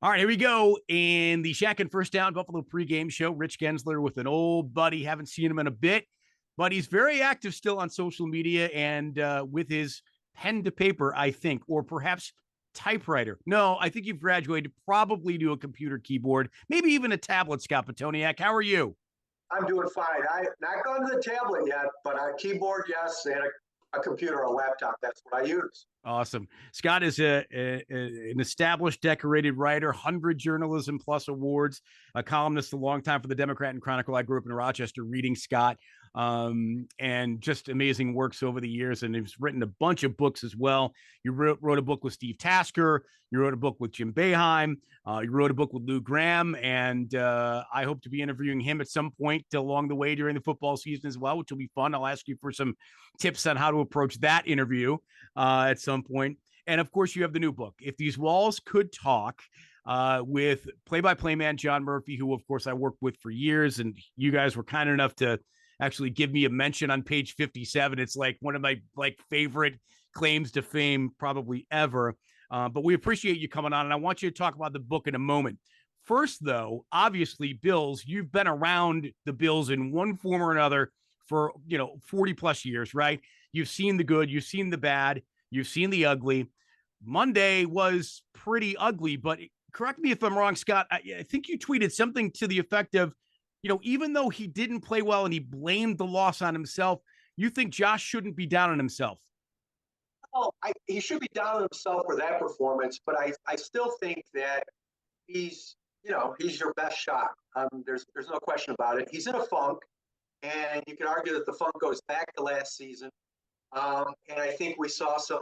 All right, here we go in the Shatkin First Down Buffalo pregame show. Rich Gaenzler with an old buddy. Haven't seen him in a bit, but he's very active still on social media and with his pen to paper, I think, or perhaps typewriter. No, I think you've graduated probably to a computer keyboard, maybe even a tablet, Scott Pitoniak. How are you? I'm doing fine. I not gone to the tablet yet, but a keyboard, yes, and a computer, a laptop. That's what I use. Awesome. Scott is an established, decorated writer, 100 journalism plus awards, a columnist a long time for the Democrat and Chronicle. I grew up in Rochester reading Scott, and just amazing works over the years. And he's written a bunch of books as well. You wrote a book with Steve Tasker. You wrote a book with Jim Boeheim. You wrote a book with Lou Graham. And I hope to be interviewing him at some point along the way during the football season as well, which will be fun. I'll ask you for some tips on how to approach that interview at some point. And of course, you have the new book, If These Walls Could Talk, with play-by-play man John Murphy, who, of course, I worked with for years. And you guys were kind enough to actually give me a mention on page 57. It's like one of my favorite claims to fame probably ever. But we appreciate you coming on, and I want you to talk about the book in a moment. First, though, obviously, Bills, you've been around the Bills in one form or another for 40 plus years, right? You've seen the good, you've seen the bad, you've seen the ugly. Monday was pretty ugly, but correct me if I'm wrong, Scott. I think you tweeted something to the effect of, even though he didn't play well and he blamed the loss on himself, you think Josh shouldn't be down on himself. Oh, he should be down on himself for that performance, but I still think that he's he's your best shot. There's no question about it. He's in a funk, and you can argue that the funk goes back to last season. And I think we saw some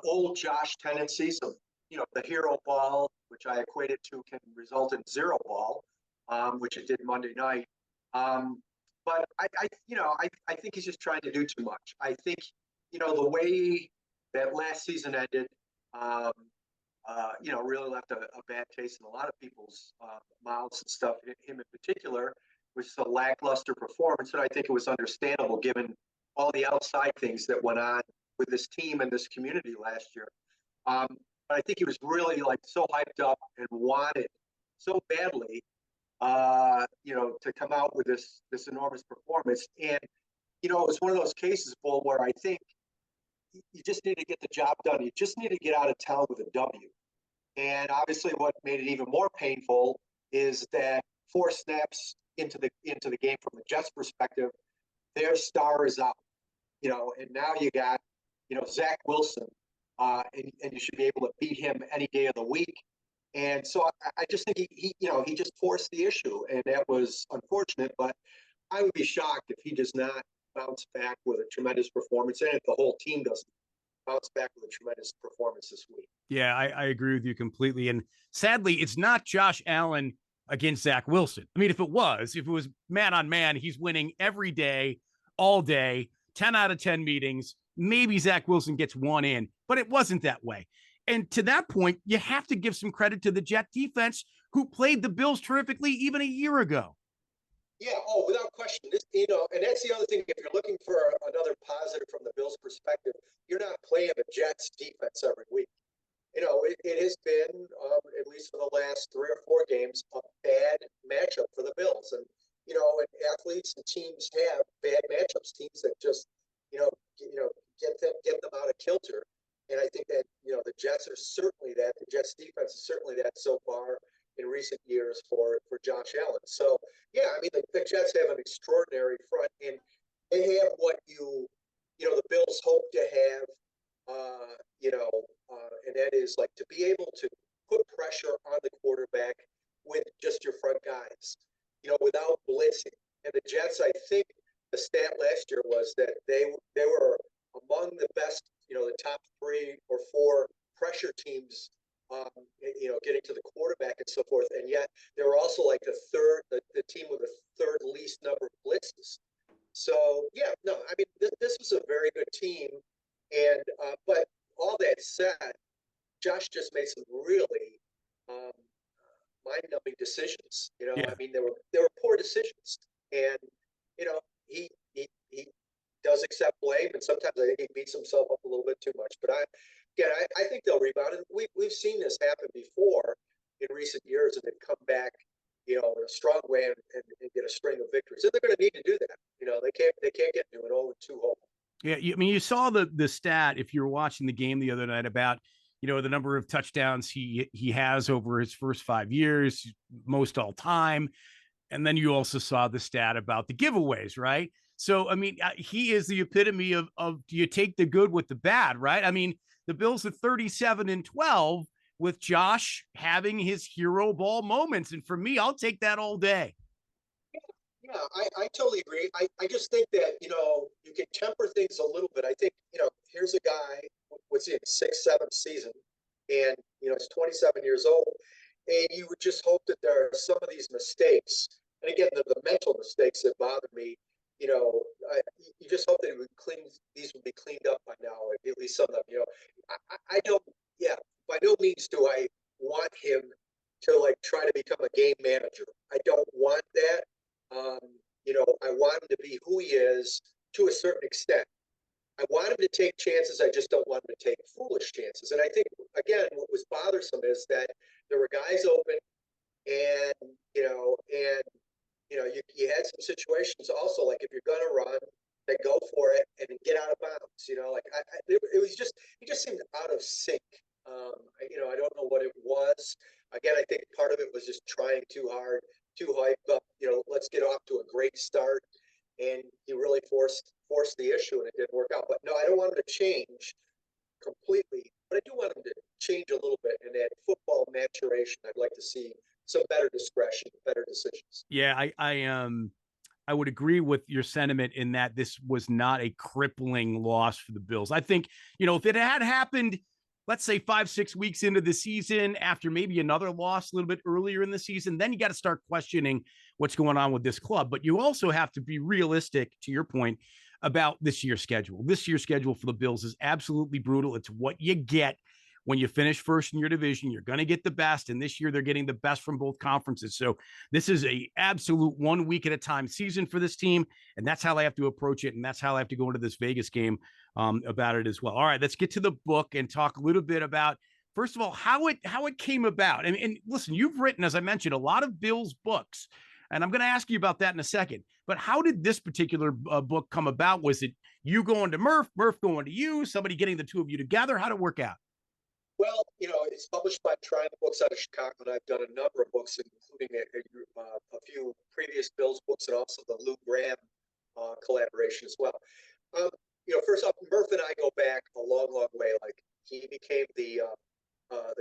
old Josh tendencies of the hero ball, which I equated to can result in zero ball, which it did Monday night. But I think he's just trying to do too much. I think the way that last season ended, really left a bad taste in a lot of people's mouths and stuff. Him in particular, was a lackluster performance, and I think it was understandable given all the outside things that went on with this team and this community last year. But I think he was really so hyped up and wanted so badly, to come out with this enormous performance. And it was one of those cases, Bull, where I think you just need to get the job done. You just need to get out of town with a W. And obviously, what made it even more painful is that 4 snaps into the game from the Jets' perspective, their star is out. And now you got Zach Wilson, and you should be able to beat him any day of the week. And so I just think he just forced the issue, and that was unfortunate. But I would be shocked if he does not bounce back with a tremendous performance, and if the whole team doesn't bounce back with a tremendous performance this week. Yeah, I agree with you completely. And sadly, it's not Josh Allen against Zach Wilson. I mean, if it was man on man, he's winning every day, all day, 10 out of 10 meetings. Maybe Zach Wilson gets one in, but it wasn't that way. And to that point, you have to give some credit to the Jet defense, who played the Bills terrifically even a year ago. Yeah, without question. And that's the other thing. If you're looking for another positive from the Bills' perspective, you're not playing the Jets' defense every week. It has been, at least for the last 3 or 4 games, a bad matchup for the Bills. And, and athletes and teams have bad matchups, teams that just, get them out of kilter. And I think that, the Jets are certainly that. The Jets' defense is certainly that so far in recent years for Josh Allen. So, yeah, I mean, the Jets have an extraordinary front, and they have what the Bills hope to have, and that is to be able to put pressure on the quarterback with just your front guys, without blitzing. And the Jets, I think the stat last year was that they were among the best, the top 3 or 4 pressure teams, getting to the quarterback and so forth. And yet they were also the team with the 3rd least number of blitzes. So, yeah, no, I mean, this was a very good team. And, but all that said, Josh just made some really mind-numbing decisions. Yeah. I mean, they were poor decisions. And, he does accept blame, and sometimes I think he beats himself up a little bit too much. But again, I think they'll rebound. And we've seen this happen before in recent years, and they've come back, in a strong way and get a string of victories. And they're going to need to do that. They can't get to an 0-2 hole. Yeah, I mean, you saw the stat if you were watching the game the other night about the number of touchdowns he has over his first 5 years, most all time, and then you also saw the stat about the giveaways, right? So I mean, he is the epitome of do you take the good with the bad, right? I mean, the Bills at 37-12 with Josh having his hero ball moments, and for me, I'll take that all day. Yeah, I totally agree. I just think that, you can temper things a little bit. I think, here's a guy, what's in sixth, seventh season, and, he's 27 years old. And you would just hope that there are some of these mistakes. And again, the mental mistakes that bother me, you just hope that these would be cleaned up by now, at least some of them, I don't, yeah, by no means do I want him to try to become a game manager. I don't want that. I want him to be who he is to a certain extent. I want him to take chances. I just don't want him to take foolish chances. And I think, again, what was bothersome is that there were guys open, and you had some situations also, like if you're going to run, then go for it and get out of bounds. It was just, he just seemed out of sync. I don't know what it was. Again, I think part of it was just trying too hard, too hyped up. Let's get off to a great start, and he really forced the issue, and it didn't work out. But no, I don't want him to change completely, but I do want him to change a little bit. And that football maturation, I'd like to see some better discretion, better decisions. Yeah, I would agree with your sentiment in that this was not a crippling loss for the Bills. I think, if it had happened, let's say 5-6 weeks into the season, after maybe another loss a little bit earlier in the season, then you got to start questioning what's going on with this club. But you also have to be realistic, to your point, about this year's schedule. This year's schedule for the Bills is absolutely brutal. It's what you get when you finish first in your division. You're going to get the best, and this year they're getting the best from both conferences. So this is a absolute 1 week at a time season for this team, and that's how they have to approach it, and that's how they have to go into this Vegas game about it as well. All right, let's get to the book and talk a little bit about, first of all, how it came about. And listen, you've written, as I mentioned, a lot of Bills books, and I'm going to ask you about that in a second. But how did this particular book come about? Was it you going to Murph going to you, somebody getting the two of you together? How did it work out? Well, it's published by Triumph Books out of Chicago, and I've done a number of books, including a few previous Bills books and also the Lou Graham collaboration as well. First off, Murph and I go back a long, long way. Like, he became the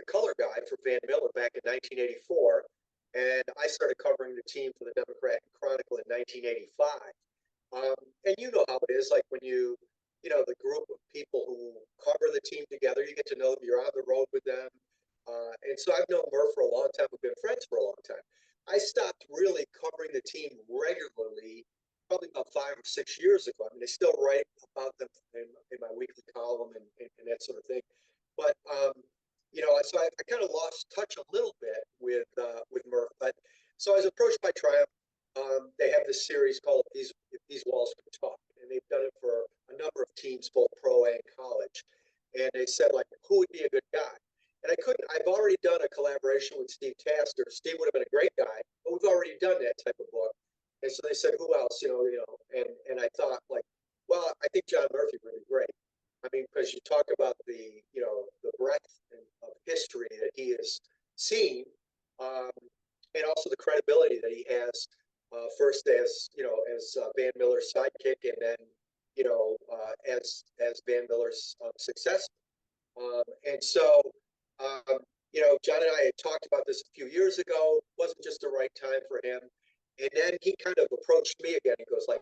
color guy for Van Miller back in 1984, and I started covering the team for the Democrat Chronicle in 1985. And you know how it is, like when the group of people who cover the team together, you get to know them, you're on the road with them. And so I've known Murph for a long time. We've been friends for a long time. I stopped really covering the team regularly probably about 5 or 6 years ago. I mean, I still write about them in my weekly column and that sort of thing. But, so I kind of lost touch a little bit with Murph. But so I was approached by Triumph. They have this series called If These Walls Could Talk, and they've done it for a number of teams, both pro and college. And they said, who would be a good guy? And I've already done a collaboration with Steve Taster. Steve would have been a great guy, but we've already done that type of book. And so they said, who else? And I thought, well, I think John Murphy would be great. I mean, because you talk about the breadth of history that he has seen, and also the credibility that he has, first as Van Miller's sidekick, and then as Van Miller's successor. And so, John and I had talked about this a few years ago. It wasn't just the right time for him. And then he kind of approached me again. He goes I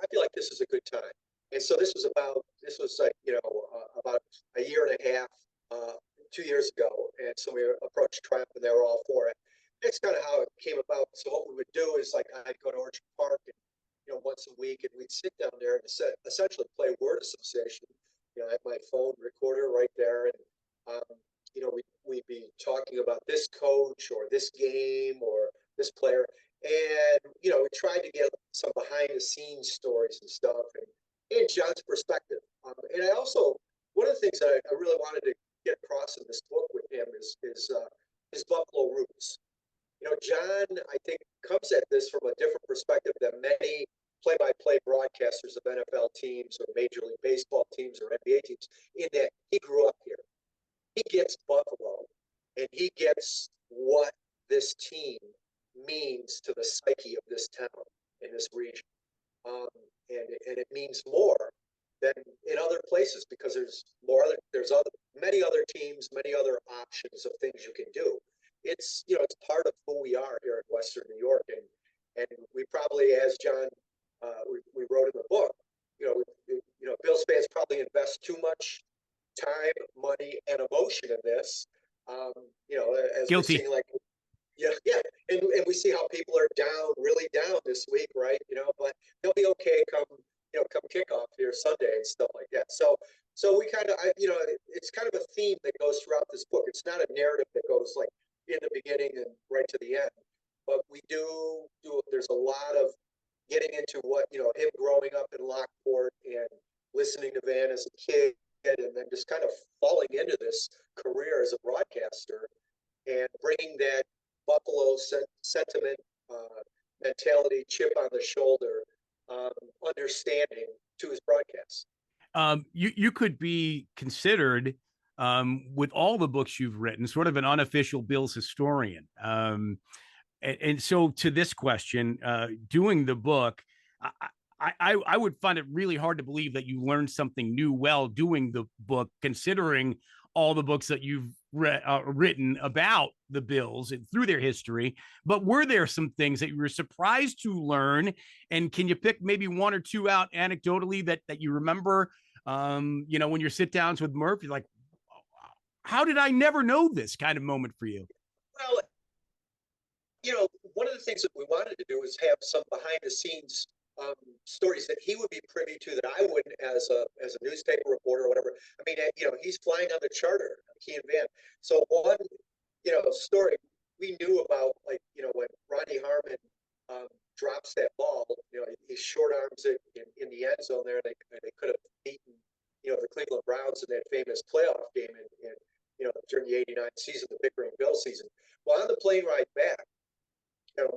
feel like this is a good time. And so this was about a year and a half, 2 years ago. And so we approached Triumph, and they were all for it. That's kind of how it came about. So what we would do is I'd go to Orchard Park and, once a week, and we'd sit down there and essentially play word association. I have my phone recorder right there, and we'd be talking about this coach or this game or this player, and we tried to get some behind the scenes stories and stuff, and John's perspective. And I also, one of the things that I really wanted to get across in this book with him is his Buffalo roots. You know, John, I think, comes at this from a different perspective than many play-by-play broadcasters of NFL teams or Major League Baseball teams or NBA teams, in that he grew up here. He gets Buffalo, and he gets what this team means to the psyche of this town in this region. And it means more than in other places because there's many other teams, many other options of things you can do. It's it's part of who we are here in Western New York, and we probably, as John we wrote in the book, Bills fans probably invest too much time, money, and emotion in this. As Guilty. we're seeing, like, yeah, and we see how people are down, really down this week, right? But they'll be okay come kickoff here Sunday and stuff like that. So we kind of, it's kind of a theme that goes throughout this book. It's not a narrative that goes like in the beginning and right to the end, but we do. There's a lot of getting into what him growing up in Lockport and listening to Van as a kid, and then just kind of falling into this career as a broadcaster and bringing that Buffalo sentiment, mentality, chip on the shoulder, understanding to his broadcasts. You could be considered, with all the books you've written, sort of an unofficial Bills historian. And so to this question, doing the book, I would find it really hard to believe that you learned something new while doing the book, considering all the books that you've written about the Bills and through their history. But were there some things that you were surprised to learn? And can you pick maybe one or two out anecdotally that you remember, when your sit downs with Murph, you're like, how did I never know this kind of moment for you? Well, one of the things that we wanted to do is have some behind the scenes stories that he would be privy to that I wouldn't, as a newspaper reporter or whatever. I mean, he's flying on the charter, he and Van. So one, story we knew about, like, when Rodney Harmon drops that ball, he short arms it in the end zone there. They could have beaten, the Cleveland Browns in that famous playoff game in during the '89 season, the Big Green Bill season. Well, on the plane ride back,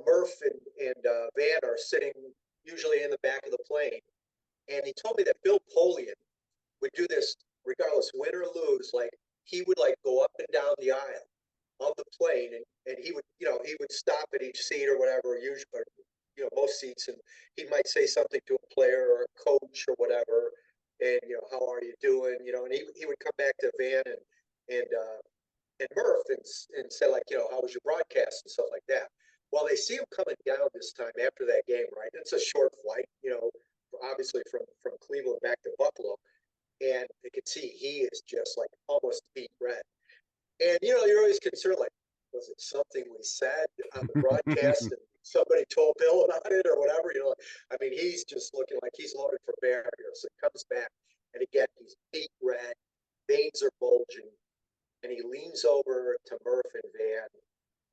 Murph and Van are sitting usually in the back of the plane, and he told me that Bill Polian would do this regardless, win or lose. Like, he would go up and down the aisle of the plane, and he would stop at each seat or whatever, usually, or, most seats, and he might say something to a player or a coach or whatever, and how are you doing, and he would come back to Van and Murph and say, like, how was your broadcast and stuff like that. Well, they see him coming down this time after that game, right? It's a short flight, obviously from Cleveland back to Buffalo, and they can see he is just like almost beat red. And you're always concerned, like, was it something we said on the broadcast and somebody told Bill about it or whatever? I mean, he's just looking like he's loaded for bear here. So he comes back, and again, he's beat red, veins are bulging, and he leans over to Murph and Van,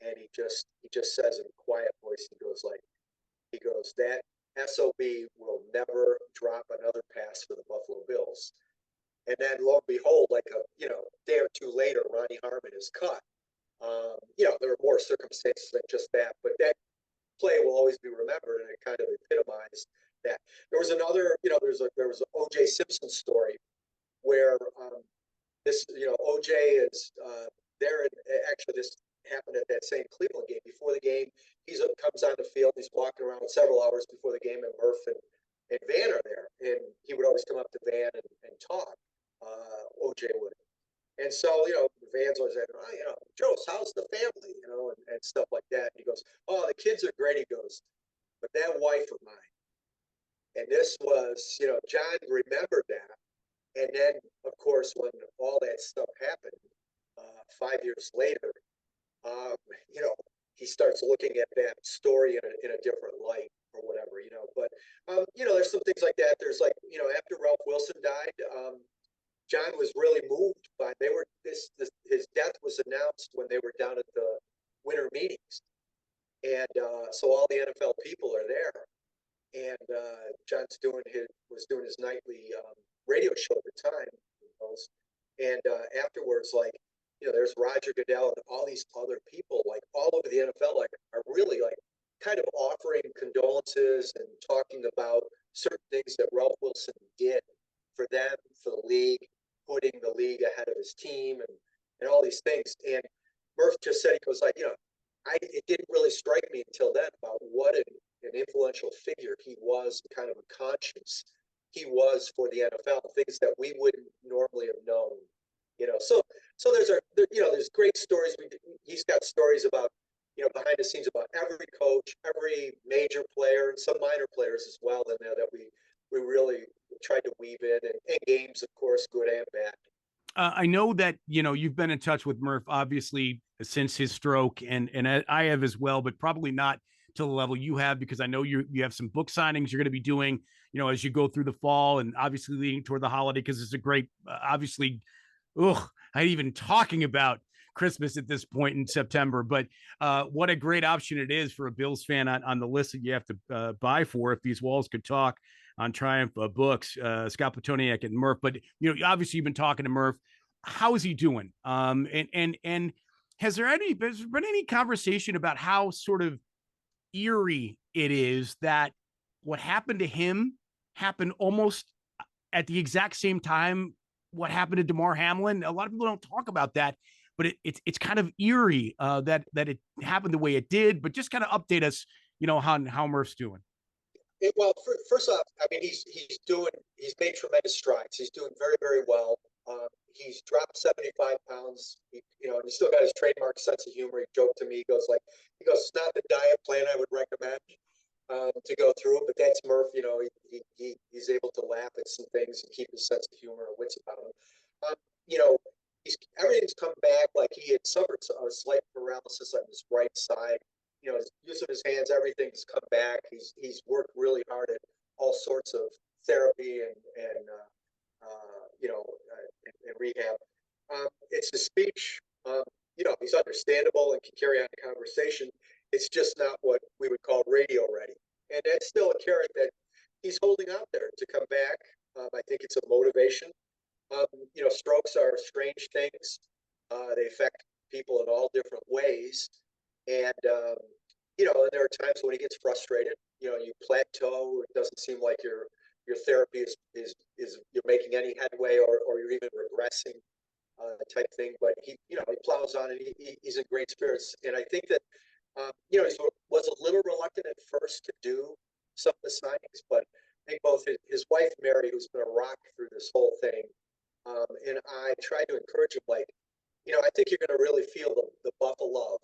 and he just says in a quiet voice, he goes, that SOB will never drop another pass for the Buffalo Bills. And then lo and behold, like a day or two later, Ronnie Harmon is cut. There are more circumstances than just that, but that play will always be remembered, and it kind of epitomized that. There was another, there was an O.J. Simpson story where this, OJ is there. Actually, this happened at that same Cleveland game. Before the game, comes on the field. He's walking around several hours before the game, and Murph and Van are there. And he would always come up to Van and talk. OJ would. And so, Van's always saying, Joe, how's the family, and stuff like that. And he goes, oh, the kids are great. He goes, but that wife of mine. And this was, John remembered that. And then, of course, when all that stuff happened, 5 years later, he starts looking at that story in a different light or whatever, But, there's some things like that. There's after Ralph Wilson died, John was really moved by, his death was announced when they were down at the winter meetings. And so all the NFL people are there. And John's was doing his nightly radio show at the time, And afterwards, like, there's Roger Goodell and all these other people, like all over the NFL, like are really like kind of offering condolences and talking about certain things that Ralph Wilson did for them, for the league, putting the league ahead of his team and all these things. And Murph just said, he goes like, it didn't really strike me until then about what an influential figure he was, kind of a conscience he was for the NFL, things that we wouldn't normally have known. So there's great stories. He's got stories about, behind the scenes about every coach, every major player, and some minor players as well in there that we really tried to weave in, and games, of course, good and bad. I know that, you've been in touch with Murph, obviously, since his stroke, and I have as well, but probably not to the level you have, because I know you have some book signings you're going to be doing, as you go through the fall, and obviously leading toward the holiday, because it's a great, obviously, I even talking about Christmas at this point in September, but what a great option it is for a Bills fan on the list that you have to buy for, if these walls could talk, on Triumph Books, Scott Pitoniak and Murph. But obviously you've been talking to Murph. How is he doing? And has there been any conversation about how sort of eerie it is that what happened to him happened almost at the exact same time what happened to Damar Hamlin? A lot of people don't talk about that, but it's kind of eerie that it happened the way it did. But just kind of update us, how Murph's doing. Well, first off, I mean, he's made tremendous strides. He's doing very, very well. He's dropped 75 pounds, and he's still got his trademark sense of humor. He joked to me, he goes, it's not the diet plan I would recommend to go through, but that's Murph. He's able to laugh at some things and keep his sense of humor and wits about him. You know, everything's come back. Like, he had suffered a slight paralysis on his right side. His use of his hands, everything's come back. He's worked really hard at all sorts of therapy and rehab. It's his speech. He's understandable and can carry on a conversation. It's just not what we would call radio ready, and that's still a carrot that he's holding out there to come back. I think it's a motivation. Strokes are strange things. They affect people in all different ways. And, and there are times when he gets frustrated, you plateau. It doesn't seem like your therapy is you're making any headway, or you're even regressing, type thing. But he plows on, and he's in great spirits. And I think that, he was a little reluctant at first to do some of the signings, but I think both his wife, Mary, who's been a rock through this whole thing, and I tried to encourage him, like, I think you're going to really feel the Buffalo love.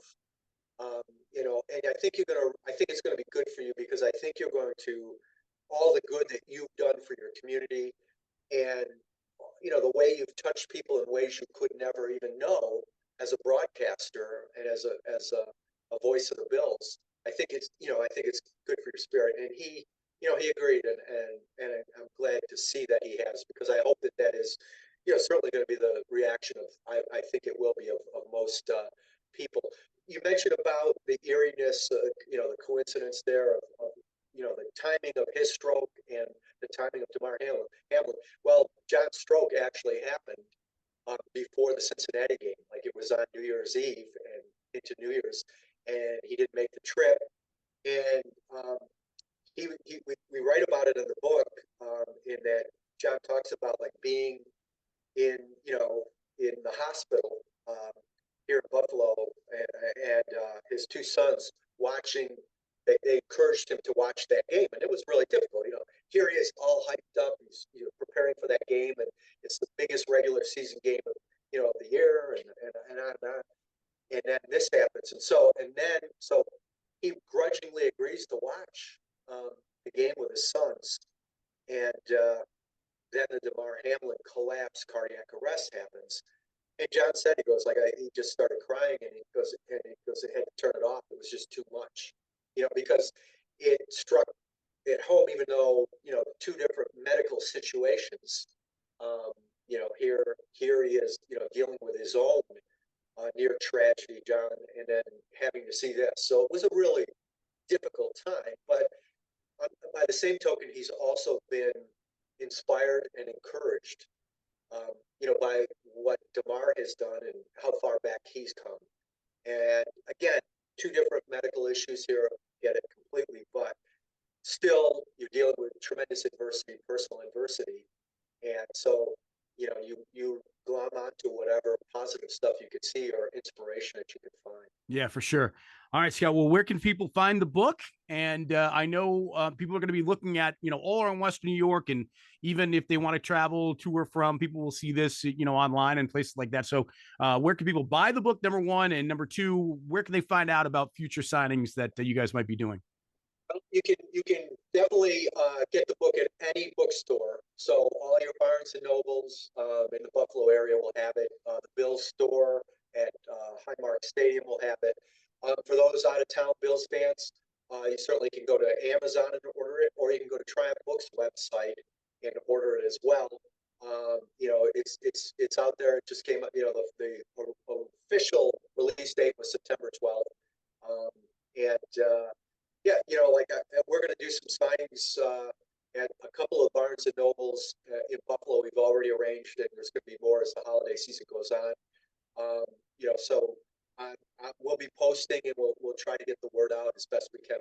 And I think it's going to be good for you, because I think you're going to, all the good that you've done for your community, and, the way you've touched people in ways you could never even know as a broadcaster and as a voice of the Bills. I think it's good for your spirit. And he agreed, and I'm glad to see that he has, because I hope that is, certainly going to be the reaction of, I think it will be, of most people. You mentioned about the eeriness, the coincidence there of the timing of his stroke and the timing of Damar Hamlin. Well, John's stroke actually happened before the Cincinnati game. Like, it was on New Year's Eve and into New Year's, and he didn't make the trip. And we write about it in the book, in that John talks about, like, being in the hospital here in Buffalo, and his two sons watching. They encouraged him to watch that game, and it was really difficult. Here he is, all hyped up. He's preparing for that game, and it's the biggest regular season game of the year, and on and on. And then this happens, and so he grudgingly agrees to watch the game with his sons, and then the Damar Hamlin collapse, cardiac arrest happens. And John said, he goes, like, he just started crying, and he goes, it had to turn it off. It was just too much, because it struck at home, even though, two different medical situations. Here he is, dealing with his own near tragedy, John, and then having to see this. So it was a really difficult time. But by the same token, he's also been inspired and encouraged by what DeMar has done and how far back he's come. And again, two different medical issues here, get it completely, but still you're dealing with tremendous adversity, personal adversity. And so, you glom onto whatever positive stuff you could see or inspiration that you could find. Yeah, for sure. All right, Scott. Well, where can people find the book? And I know people are going to be looking at, all around Western New York, and even if they want to travel to or from, people will see this, online and places like that. So, where can people buy the book? Number one, and number two, where can they find out about future signings that you guys might be doing? You can definitely get the book at any bookstore. So all your Barnes and Nobles in the Buffalo area will have it. The Bills store at Highmark Stadium will have it. For those out of town Bills fans, you certainly can go to Amazon and order it, or you can go to Triumph Books website and order it as well. It's out there. It just came up. The official release date was September 12th, and yeah, we're going to do some signings at a couple of Barnes and Nobles in Buffalo. We've already arranged, and there's going to be more as the holiday season goes on. So we'll be posting, and we'll try to get the word out as best we can.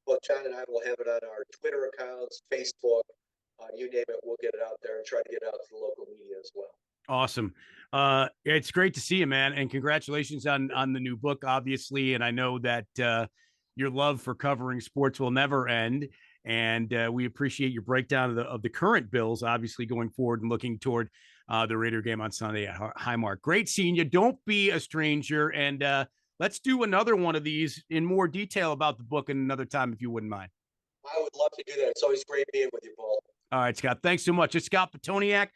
Both John and I will have it on our Twitter accounts, Facebook, you name it. We'll get it out there and try to get it out to the local media as well. Awesome. It's great to see you, man, and congratulations on the new book, obviously. And I know that your love for covering sports will never end. And we appreciate your breakdown of the current Bills, obviously going forward and looking toward the Raider game on Sunday at Highmark. Great seeing you. Don't be a stranger. And let's do another one of these in more detail about the book in another time, if you wouldn't mind. I would love to do that. It's always great being with you, Paul. All right, Scott. Thanks so much. It's Scott Pitoniak.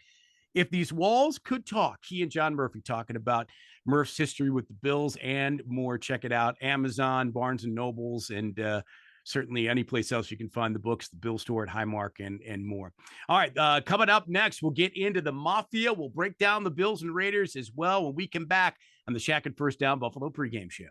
If These Walls Could Talk, he and John Murphy talking about Murph's history with the Bills and more. Check it out. Amazon, Barnes and Nobles, and certainly any place else you can find the books, the Bill store at Highmark, and more. All right, coming up next, we'll get into the Mafia. We'll break down the Bills and Raiders as well when we come back on the Shatkin F.I.R.S.T Down Buffalo pregame show.